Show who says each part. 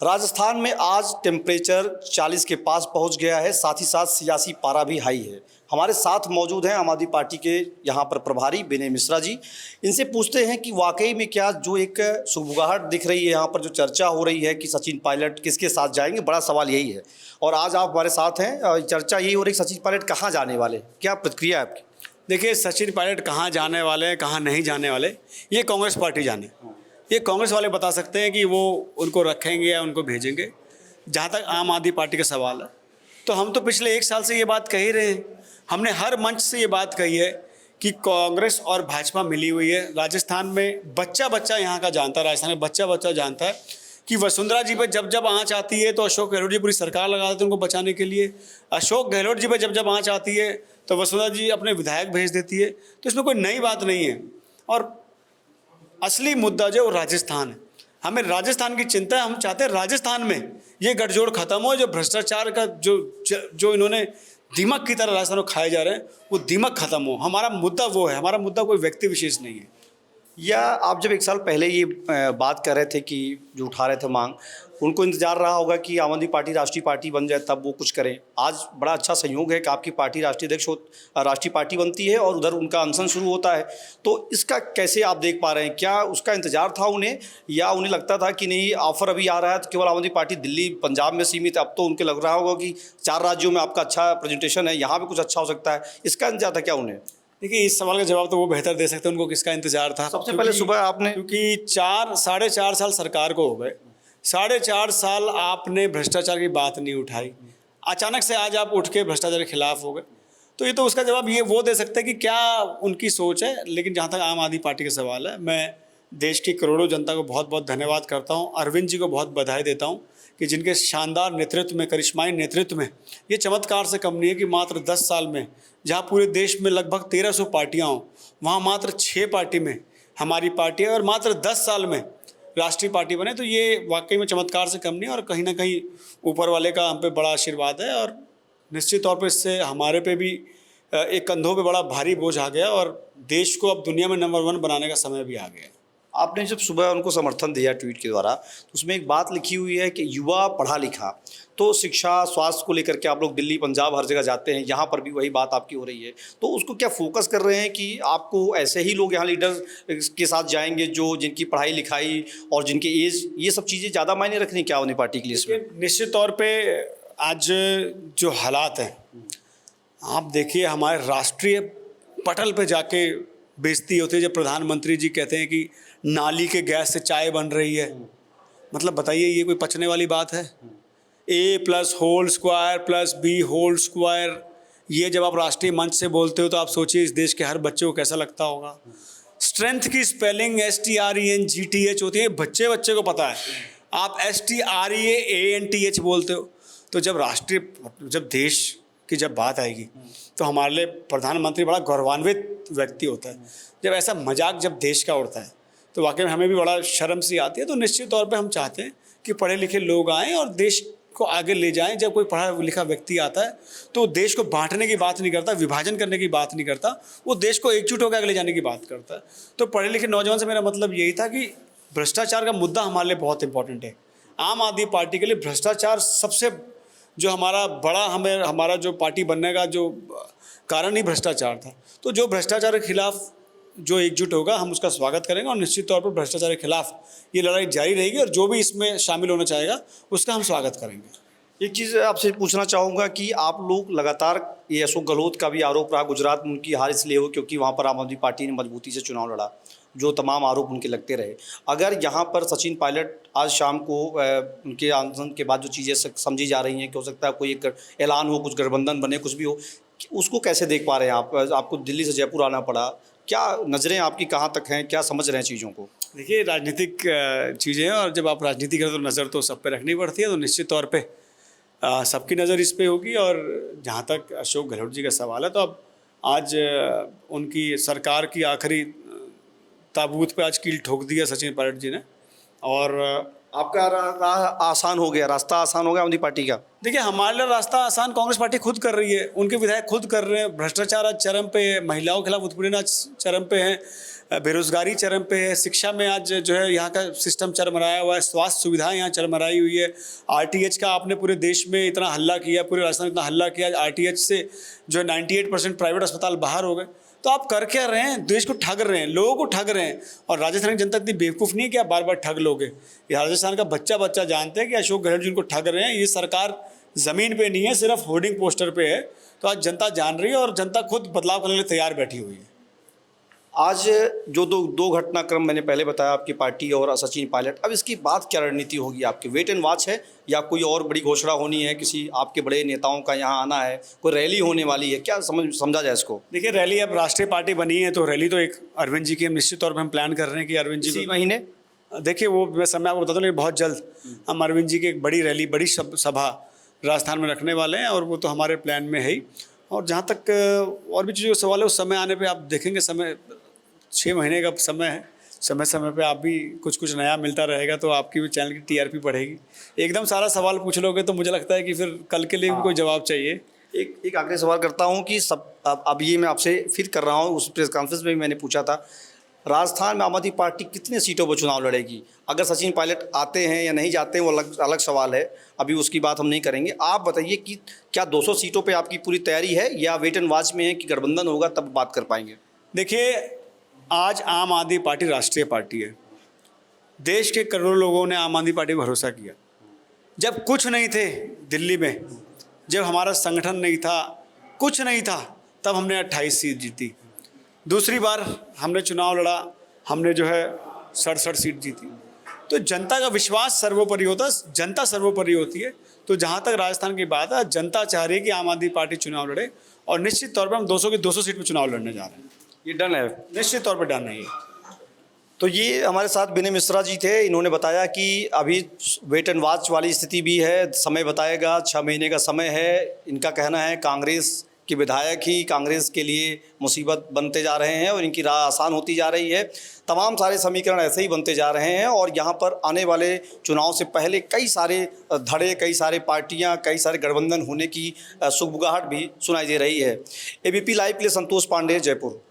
Speaker 1: राजस्थान में आज टेम्परेचर 40 के पास पहुंच गया है, साथ ही साथ सियासी पारा भी हाई है। हमारे साथ मौजूद हैं आम आदमी पार्टी के यहाँ पर प्रभारी विनय मिश्रा जी। इनसे पूछते हैं कि वाकई में क्या जो एक सुगबुगाहट दिख रही है, यहाँ पर जो चर्चा हो रही है कि सचिन पायलट किसके साथ जाएंगे, बड़ा सवाल यही है। और आज आप हमारे साथ हैं, चर्चा यही हो रही है सचिन पायलट कहाँ जाने वाले, क्या प्रतिक्रिया है आपकी?
Speaker 2: देखिए, सचिन पायलट कहाँ जाने वाले हैं, कहाँ नहीं जाने वाले, ये कांग्रेस पार्टी जाने। ये कांग्रेस वाले बता सकते हैं कि वो उनको रखेंगे या उनको भेजेंगे। जहाँ तक आम आदमी पार्टी का सवाल है, तो हम तो पिछले 1 साल से ये बात कह ही रहे हैं। हमने हर मंच से ये बात कही है कि कांग्रेस और भाजपा मिली हुई है। राजस्थान में बच्चा बच्चा यहाँ का जानता है, राजस्थान में बच्चा बच्चा जानता है कि वसुंधरा जी पे जब जब आँच आती है तो अशोक गहलोत जी पूरी सरकार लगा देते हैं उनको बचाने के लिए। अशोक गहलोत जी पे जब जब आँच आती है तो वसुंधरा जी अपने विधायक भेज देती है। तो इसमें कोई नई बात नहीं है। और असली मुद्दा जो राजस्थान है, हमें राजस्थान की चिंता है। हम चाहते हैं राजस्थान में ये गठजोड़ खत्म हो। जो भ्रष्टाचार का जो इन्होंने दीमक की तरह राजस्थान को खाए जा रहे हैं, वो दीमक खत्म हो। हमारा मुद्दा वो है, हमारा मुद्दा कोई व्यक्ति विशेष नहीं है।
Speaker 1: या आप जब 1 साल पहले ये बात कर रहे थे कि जो उठा रहे थे मांग, उनको इंतजार रहा होगा कि आम आदमी पार्टी राष्ट्रीय पार्टी बन जाए तब वो कुछ करें। आज बड़ा अच्छा संयोग है कि आपकी पार्टी राष्ट्रीय अध्यक्ष राष्ट्रीय पार्टी बनती है और उधर उनका अनशन शुरू होता है। तो इसका कैसे आप देख पा रहे हैं? क्या उसका इंतजार था उन्हें, या उन्हें लगता था कि नहीं ऑफर अभी आ रहा है तो केवल आम आदमी पार्टी दिल्ली पंजाब में सीमित है? अब तो उनको लग रहा होगा कि 4 राज्यों में आपका अच्छा प्रेजेंटेशन है, यहाँ पर कुछ अच्छा हो सकता है। इसका इंतजार था क्या उन्हें?
Speaker 2: देखिए, इस सवाल का जवाब तो वो बेहतर दे सकते हैं, उनको किसका इंतजार था।
Speaker 1: सबसे पहले सुबह आपने,
Speaker 2: क्योंकि 4 साढ़े 4 साल सरकार को हो गए, 4.5 साल आपने भ्रष्टाचार की बात नहीं उठाई। अचानक से आज आप उठ के भ्रष्टाचार के खिलाफ हो गए, तो ये तो उसका जवाब ये वो दे सकते हैं कि क्या उनकी सोच है। लेकिन जहाँ तक आम आदमी पार्टी का सवाल है, मैं देश की करोड़ों जनता को बहुत बहुत धन्यवाद करता हूँ। अरविंद जी को बहुत बधाई देता हूँ कि जिनके शानदार नेतृत्व में, करिश्माई नेतृत्व में, ये चमत्कार से कम नहीं है कि मात्र 10 साल में जहाँ पूरे देश में लगभग 1300 पार्टियाँ हों, वहाँ मात्र 6 पार्टी में हमारी पार्टी है और मात्र 10 साल में राष्ट्रीय पार्टी बने। तो ये वाकई में चमत्कार से कम नहीं है और कहीं ना कहीं ऊपर वाले का हम पे बड़ा आशीर्वाद है। और निश्चित तौर पे इससे हमारे पे भी एक कंधों पे बड़ा भारी बोझ आ गया और देश को अब दुनिया में नंबर 1 बनाने का समय भी आ गया है।
Speaker 1: आपने जब सुबह उनको समर्थन दिया ट्वीट के द्वारा, तो उसमें एक बात लिखी हुई है कि युवा पढ़ा लिखा, तो शिक्षा स्वास्थ्य को लेकर के आप लोग दिल्ली पंजाब हर जगह जाते हैं, यहाँ पर भी वही बात आपकी हो रही है। तो उसको क्या फोकस कर रहे हैं कि आपको ऐसे ही लोग यहाँ लीडर के साथ जाएंगे जो जिनकी पढ़ाई लिखाई और जिनकी एज, ये सब चीज़ें ज़्यादा मायने रखनी क्या उन्हें पार्टी के लिए इसमें?
Speaker 2: निश्चित तौर पर आज जो हालात हैं, आप देखिए, हमारे राष्ट्रीय पटल पे जाके बेइज्जती होती है जब प्रधानमंत्री जी कहते हैं कि नाली के गैस से चाय बन रही है। मतलब बताइए, ये कोई पचने वाली बात है? A+² + B², ये जब आप राष्ट्रीय मंच से बोलते हो तो आप सोचिए इस देश के हर बच्चे को कैसा लगता होगा। स्ट्रेंथ की स्पेलिंग STRENGTH होती है, बच्चे को पता है। आप STREANTH बोलते हो। तो जब देश की जब बात आएगी तो हमारे लिए प्रधानमंत्री बड़ा गौरवान्वित व्यक्ति होता है। जब ऐसा मजाक जब देश का उड़ता है तो वाकई में हमें भी बड़ा शर्म सी आती है। तो निश्चित तौर पे हम चाहते हैं कि पढ़े लिखे लोग आएँ और देश को आगे ले जाएं। जब कोई पढ़ा लिखा व्यक्ति आता है तो देश को बांटने की बात नहीं करता, विभाजन करने की बात नहीं करता, वो देश को एकजुट होकर आगे ले जाने की बात करता है। तो पढ़े लिखे नौजवान से मेरा मतलब यही था कि भ्रष्टाचार का मुद्दा हमारे लिए बहुत इंपॉर्टेंट है। आम आदमी पार्टी के लिए भ्रष्टाचार सबसे जो हमारा जो पार्टी बनने का जो कारण ही भ्रष्टाचार था। तो जो भ्रष्टाचार के खिलाफ जो एकजुट होगा, हम उसका स्वागत करेंगे और निश्चित तौर पर भ्रष्टाचार के खिलाफ ये लड़ाई जारी रहेगी और जो भी इसमें शामिल होना चाहेगा उसका हम स्वागत करेंगे।
Speaker 1: एक चीज़ आपसे पूछना चाहूँगा कि आप लोग लगातार, ये अशोक गहलोत का भी आरोप रहा, गुजरात में उनकी हार इसलिए हो क्योंकि वहाँ पर आम आदमी पार्टी ने मजबूती से चुनाव लड़ा, जो तमाम आरोप उनके लगते रहे। अगर यहाँ पर सचिन पायलट आज शाम को उनके आंदोलन के बाद जो चीज़ें समझी जा रही हैं कि हो सकता है कोई एक ऐलान हो, कुछ गठबंधन बने, कुछ भी हो, उसको कैसे देख पा रहे हैं आप? आपको दिल्ली से जयपुर आना पड़ा, क्या नज़रें आपकी कहाँ तक हैं, क्या समझ रहे हैं चीज़ों को?
Speaker 2: देखिए, राजनीतिक चीज़ें हैं और जब आप राजनीति करें तो नज़र तो सब पे रखनी पड़ती है। तो निश्चित तौर पे सबकी नज़र इस पे होगी। और जहाँ तक अशोक गहलोत जी का सवाल है, तो अब आज उनकी सरकार की आखिरी ताबूत पे आज कील ठोक दिया सचिन पायलट जी ने। और
Speaker 1: आपका राह आसान हो गया, रास्ता आसान हो गया आम आदमी पार्टी का।
Speaker 2: देखिए, हमारे लिए रास्ता आसान कांग्रेस पार्टी खुद कर रही है, उनके विधायक खुद कर रहे हैं। भ्रष्टाचार आज चरम पे है, महिलाओं के खिलाफ उत्पीड़न आज चरम पे है, बेरोजगारी चरम पे है, शिक्षा में आज जो है यहाँ का सिस्टम चरमराया हुआ है, स्वास्थ्य सुविधाएं यहाँ चरमराई हुई है। आरटीएच का आपने पूरे देश में इतना हल्ला किया, पूरे राजस्थान में इतना हल्ला किया, आरटीएच से जो है 98% प्राइवेट अस्पताल बाहर हो गए। तो आप कर क्या रहे हैं? देश को ठग रहे हैं, लोगों को ठग रहे हैं। और राजस्थान की जनता इतनी बेवकूफ़ नहीं है कि आप बार बार ठग लोगे। ये राजस्थान का बच्चा बच्चा जानते हैं कि अशोक गहलोत जी उनको ठग रहे हैं। ये सरकार ज़मीन पे नहीं है, सिर्फ होर्डिंग पोस्टर पे है। तो आज जनता जान रही है और जनता खुद बदलाव करने के लिए तैयार बैठी हुई है।
Speaker 1: आज जो दो घटनाक्रम मैंने पहले बताया, आपकी पार्टी और सचिन पायलट, अब इसकी बात क्या रणनीति होगी आपकी? वेट एंड वॉच है या कोई और बड़ी घोषणा होनी है, किसी आपके बड़े नेताओं का यहाँ आना है, कोई रैली होने वाली है, क्या समझा जाए इसको?
Speaker 2: देखिए, रैली अब राष्ट्रीय पार्टी बनी है तो रैली तो एक अरविंद जी की हम निश्चित तौर पर हम प्लान कर रहे हैं कि अरविंद जी
Speaker 1: इसी महीने।
Speaker 2: देखिए, वो मैं समय आपको बता दूँ, लेकिन बहुत जल्द हम अरविंद जी की एक बड़ी रैली, बड़ी सभा राजस्थान में रखने वाले हैं और वो तो हमारे प्लान में है ही। और जहाँ तक और भी चीज़ों का सवाल है, उस समय आने पे आप देखेंगे। समय 6 महीने का समय है, समय समय पे आप भी कुछ नया मिलता रहेगा तो आपकी भी चैनल की टीआरपी बढ़ेगी। एकदम सारा सवाल पूछ लोगे तो मुझे लगता है कि फिर कल के लिए भी कोई जवाब चाहिए।
Speaker 1: एक आखिरी सवाल करता हूँ कि अब ये मैं आपसे फिर कर रहा हूँ, उस प्रेस कॉन्फ्रेंस में भी मैंने पूछा था, राजस्थान में आम आदमी पार्टी कितने सीटों पर चुनाव लड़ेगी? अगर सचिन पायलट आते हैं या नहीं जाते हैं वो अलग सवाल है, अभी उसकी बात हम नहीं करेंगे। आप बताइए कि क्या 200 सीटों पे आपकी पूरी तैयारी है या वेट एंड वॉच में है कि गठबंधन होगा तब बात कर पाएंगे?
Speaker 2: देखिए, आज आम आदमी पार्टी राष्ट्रीय पार्टी है। देश के करोड़ों लोगों ने आम आदमी पार्टी पर भरोसा किया। जब कुछ नहीं थे दिल्ली में, जब हमारा संगठन नहीं था, कुछ नहीं था, तब हमने 28 सीट जीती। दूसरी बार हमने चुनाव लड़ा, हमने जो है 67 सीट जीती। तो जनता का विश्वास सर्वोपरि होता है, जनता सर्वोपरि होती है। तो जहाँ तक राजस्थान की बात है, जनता चाह रही है कि आम आदमी पार्टी चुनाव लड़े और निश्चित तौर पर हम 200 की 200 सीट पर चुनाव लड़ने जा रहे हैं।
Speaker 1: ये डन है,
Speaker 2: निश्चित तौर पर डन है ये।
Speaker 1: तो ये हमारे साथ विनय मिश्रा जी थे। इन्होंने बताया कि अभी वेट एंड वॉच वाली स्थिति भी है, समय बताएगा, 6 महीने का समय है। इनका कहना है कांग्रेस के विधायक ही कांग्रेस के लिए मुसीबत बनते जा रहे हैं और इनकी राह आसान होती जा रही है। तमाम सारे समीकरण ऐसे ही बनते जा रहे हैं और यहाँ पर आने वाले चुनाव से पहले कई सारे धड़े, कई सारे पार्टियाँ, कई सारे गठबंधन होने की सुगबुगाहट भी सुनाई दे रही है। एबीपी लाइव के लिए संतोष पांडे, जयपुर।